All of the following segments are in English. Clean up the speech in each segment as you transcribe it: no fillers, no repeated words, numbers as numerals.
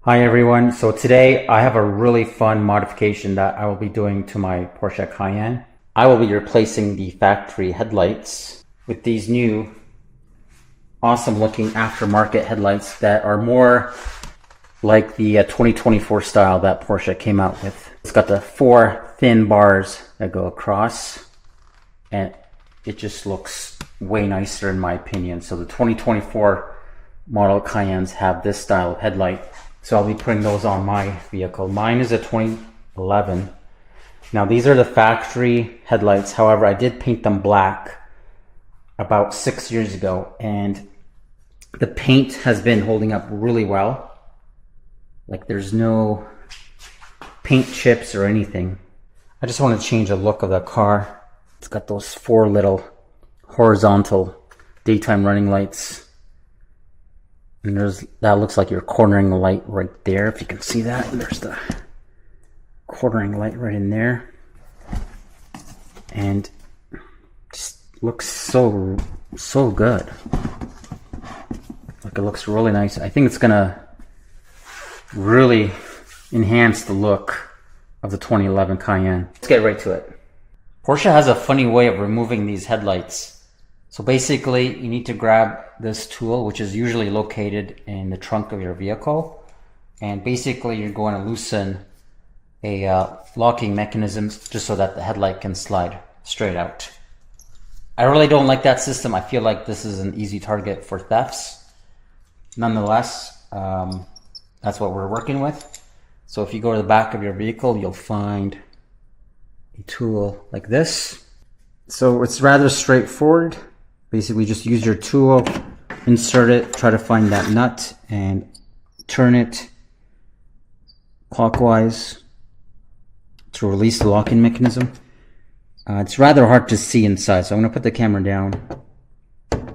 Hi everyone, so today I have a really fun modification that I will be doing to my Porsche Cayenne. I will be replacing the factory headlights with these new awesome looking aftermarket headlights that are more like the 2024 style that Porsche came out with. It's got the four thin bars that go across and it just looks way nicer in my opinion. So the 2024 model Cayennes have this style of headlight. So I'll be putting those on my vehicle. Mine is a 2011. Now these are the factory headlights. However, I did paint them black about 6 years ago and the paint has been holding up really well. Like there's no paint chips or anything. I just want to change the look of the car. It's got those four little horizontal daytime running lights. And that looks like your cornering light right there, if you can see that. There's the cornering light right in there. And just looks so good. Like it looks really nice. I think it's gonna really enhance the look of the 2011 Cayenne. Let's get right to it. Porsche has a funny way of removing these headlights. So basically, you need to grab this tool, which is usually located in the trunk of your vehicle. And basically, you're going to loosen a locking mechanism just so that the headlight can slide straight out. I really don't like that system. I feel like this is an easy target for thefts. Nonetheless, that's what we're working with. So if you go to the back of your vehicle, you'll find a tool like this. So it's rather straightforward. Basically, just use your tool, insert it, try to find that nut, and turn it clockwise to release the locking mechanism. It's rather hard to see inside, so I'm going to put the camera down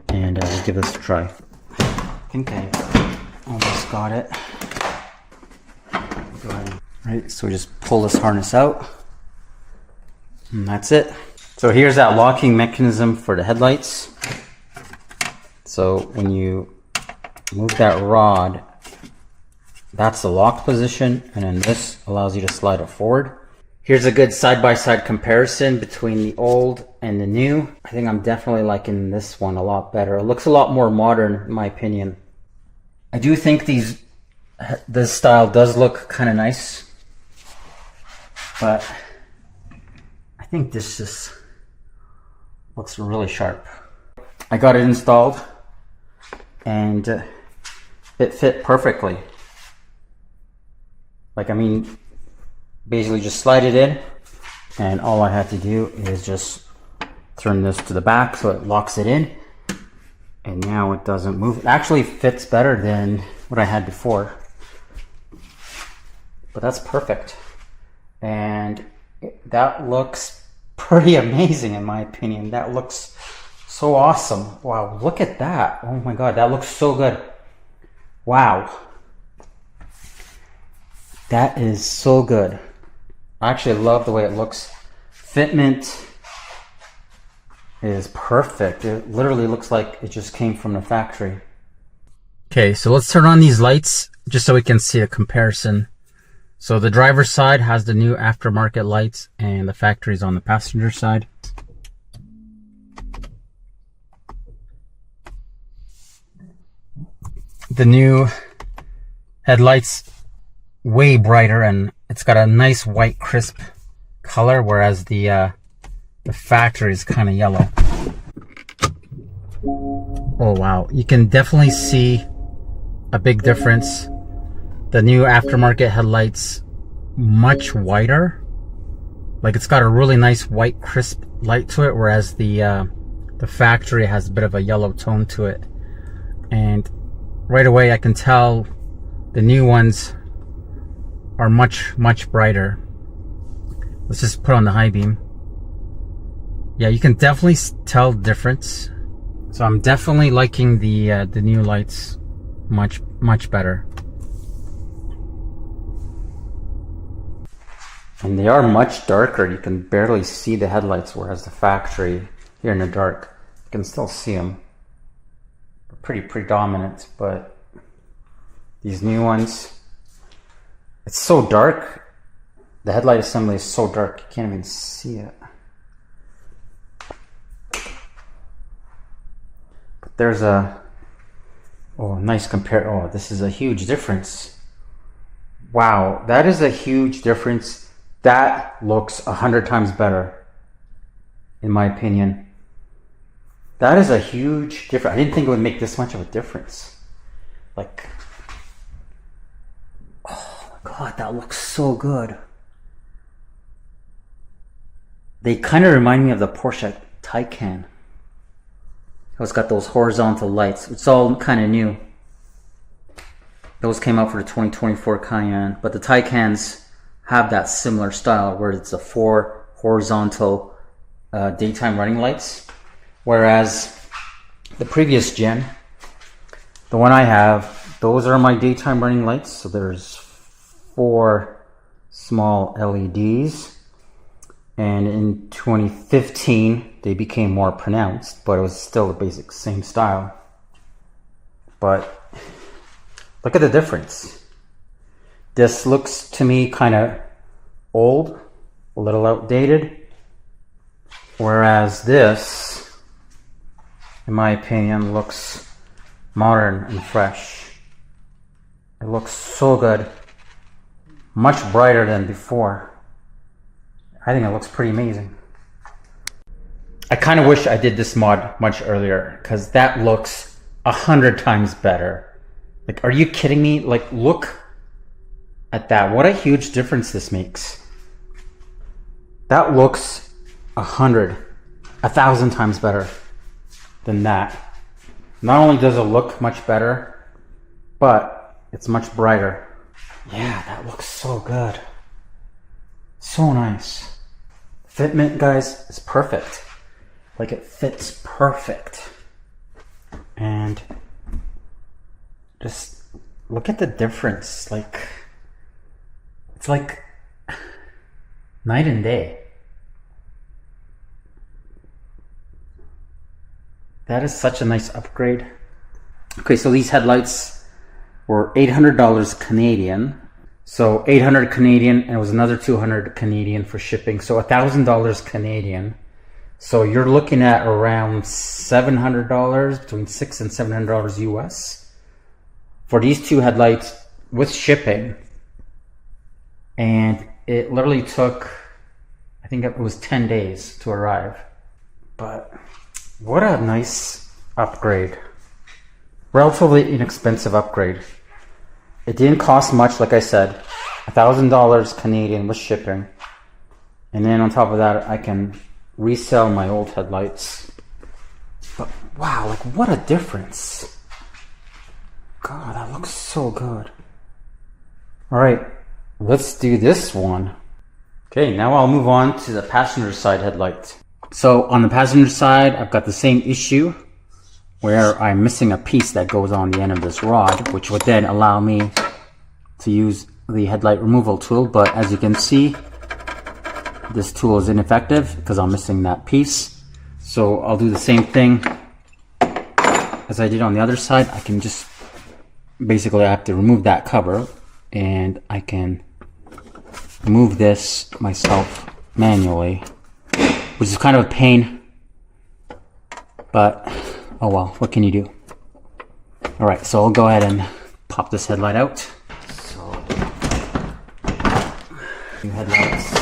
and we'll give this a try. I think I almost got it. Go ahead. Right, so we just pull this harness out, and that's it. So here's that locking mechanism for the headlights. So when you move that rod, that's the lock position, and then this allows you to slide it forward. Here's a good side-by-side comparison between the old and the new. I think I'm definitely liking this one a lot better. It looks a lot more modern in my opinion. I do think this style does look kind of nice, but I think this just looks really sharp. I got it installed and it fit perfectly. Like, I mean, basically just slide it in, and all I had to do is just turn this to the back so it locks it in, and now it doesn't move. It actually fits better than what I had before, but that's perfect. And that looks pretty amazing in my opinion. That looks so awesome. Wow, look at that. Oh my god, that looks so good. Wow. That is so good. I actually love the way it looks. Fitment is perfect. It literally looks like it just came from the factory. Okay, so let's turn on these lights just so we can see a comparison. So the driver's side has the new aftermarket lights and the factory's on the passenger side. The new headlights way brighter and it's got a nice white crisp color, whereas the factory is kind of yellow. Oh wow, you can definitely see a big difference. The new aftermarket headlights much whiter. Like it's got a really nice white crisp light to it, whereas the factory has a bit of a yellow tone to it. And right away I can tell the new ones are much brighter. Let's just put on the high beam. Yeah, you can definitely tell the difference. So I'm definitely liking the new lights much better. And they are much darker. You can barely see the headlights, whereas the factory here in the dark, you can still see them. They're pretty predominant, but these new ones, It's so dark. The headlight assembly is so dark, you can't even see it. But there's a, oh, nice compare. Oh, this is a huge difference. Wow, that is a huge difference. That looks 100 times better, in my opinion. That is a huge difference. I didn't think it would make this much of a difference. Like, oh my God, that looks so good. They kind of remind me of the Porsche Taycan. It's got those horizontal lights. It's all kind of new. Those came out for the 2024 Cayenne, but the Taycans have that similar style where it's the 4 horizontal daytime running lights, whereas the previous gen, the one I have, those are my daytime running lights. So there's 4 small LEDs, and in 2015 they became more pronounced, but it was still the basic same style. But look at the difference. This looks to me kind of old, a little outdated, whereas this, in my opinion, looks modern and fresh. It looks so good, much brighter than before. I think it looks pretty amazing. I kind of wish I did this mod much earlier, because that looks 100 times better. Like, are you kidding me? Like, look at that. What a huge difference this makes. That looks 1,000 times better than that. Not only does it look much better, but it's much brighter. Yeah, that looks so good. So nice. Fitment, guys, is perfect. Like, it fits perfect. And just look at the difference. Like, it's like night and day. That is such a nice upgrade. Okay, so these headlights were $800 Canadian. So 800 Canadian, and it was another 200 Canadian for shipping. So $1,000 Canadian. So you're looking at around $700, between $600 and $700 US for these 2 headlights with shipping. And it literally took, I think it was 10 days to arrive. But what a nice upgrade. Relatively inexpensive upgrade. It didn't cost much, like I said, $1,000 Canadian with shipping. And then on top of that, I can resell my old headlights. But wow, like, what a difference. God, that looks so good. Alright, let's do this one. Okay, now I'll move on to the passenger side headlight. So on the passenger side, I've got the same issue where I'm missing a piece that goes on the end of this rod, which would then allow me to use the headlight removal tool. But as you can see, this tool is ineffective because I'm missing that piece. So I'll do the same thing as I did on the other side. I can just, basically I have to remove that cover, and I can remove this myself manually, which is kind of a pain, but oh well, what can you do? Alright, so I'll go ahead and pop this headlight out. So, new headlights.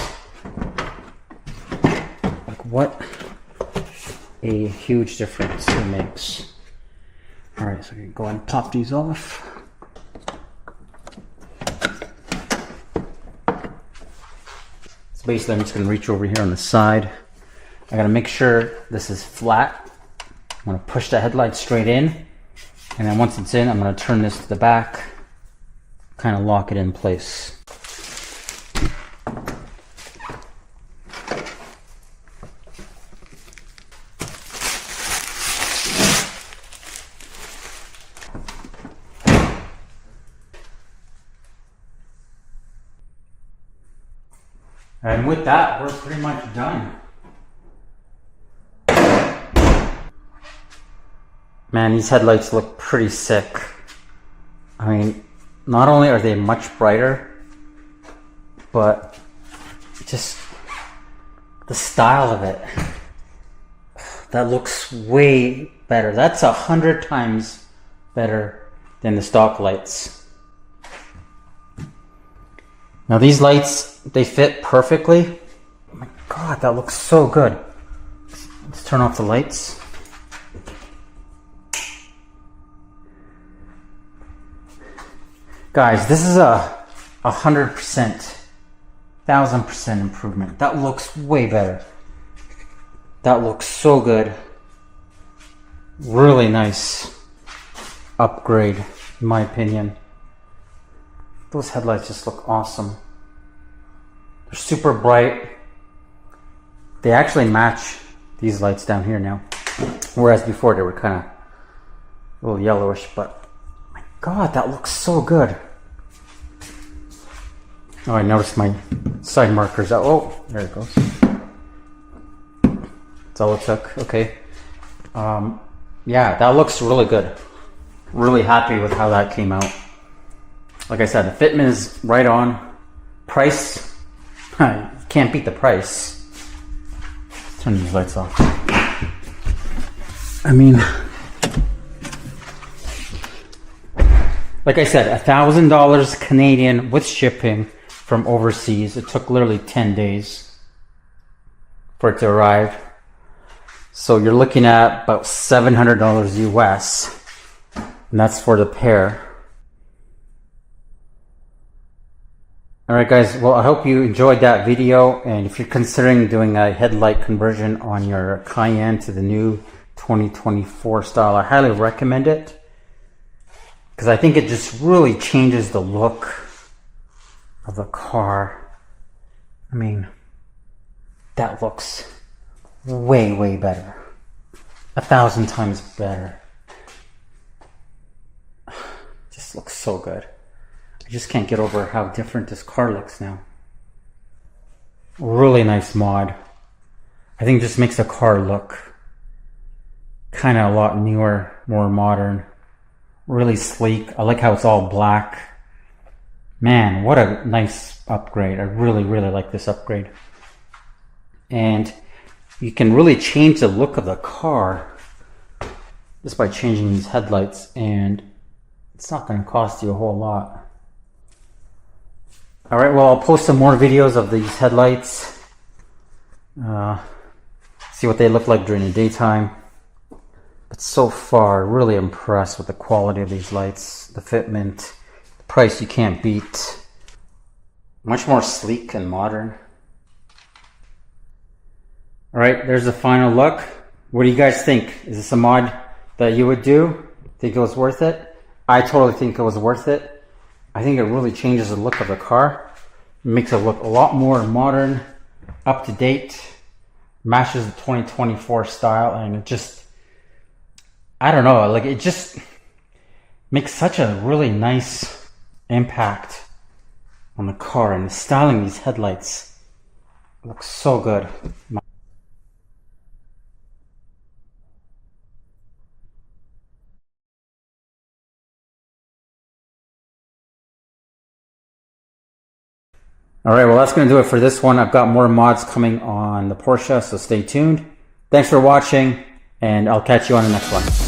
Like, what a huge difference it makes. Alright, so I can go ahead and pop these off. So basically I'm just going to reach over here on the side. I got to make sure this is flat. I'm going to push the headlight straight in, and then once it's in, I'm going to turn this to the back, kind of lock it in place. And with that, we're pretty much done. Man, these headlights look pretty sick. I mean, not only are they much brighter, but just the style of it, that looks way better. That's 100 times better than the stock lights. Now these lights, they fit perfectly. Oh my God, that looks so good. Let's turn off the lights. Guys, this is a 100%, 1000% improvement. That looks way better. That looks so good. Really nice upgrade, in my opinion. Those headlights just look awesome. They're super bright. They actually match these lights down here now. Whereas before they were kind of a little yellowish, but my God, that looks so good. Oh, I noticed my side markers. Oh, there it goes. That's all it took. Okay. Yeah, that looks really good. Really happy with how that came out. Like I said, the fitment is right on. Price, can't beat the price. Let's turn these lights off. I mean, like I said, $1,000 Canadian with shipping from overseas. It took literally 10 days for it to arrive. So you're looking at about $700 US, and that's for the pair. Alright guys, well I hope you enjoyed that video, and if you're considering doing a headlight conversion on your Cayenne to the new 2024 style, I highly recommend it, because I think it just really changes the look of the car. I mean, that looks way better, 1,000 times better. Just looks so good. I just can't get over how different this car looks now. Really nice mod. I think it just makes the car look kind of a lot newer, more modern, really sleek. I like how it's all black. Man, what a nice upgrade. I really like this upgrade. And you can really change the look of the car just by changing these headlights, and it's not going to cost you a whole lot. Alright, well I'll post some more videos of these headlights. See what they look like during the daytime. But so far, really impressed with the quality of these lights, the fitment, the price you can't beat. Much more sleek and modern. Alright, there's the final look. What do you guys think? Is this a mod that you would do? Think it was worth it? I totally think it was worth it. I think it really changes the look of the car. It makes it look a lot more modern, up to date, matches the 2024 style, and it just, I don't know, like it just makes such a really nice impact on the car, and the styling of these headlights looks so good. Alright, well that's going to do it for this one. I've got more mods coming on the Porsche, so stay tuned. Thanks for watching, and I'll catch you on the next one.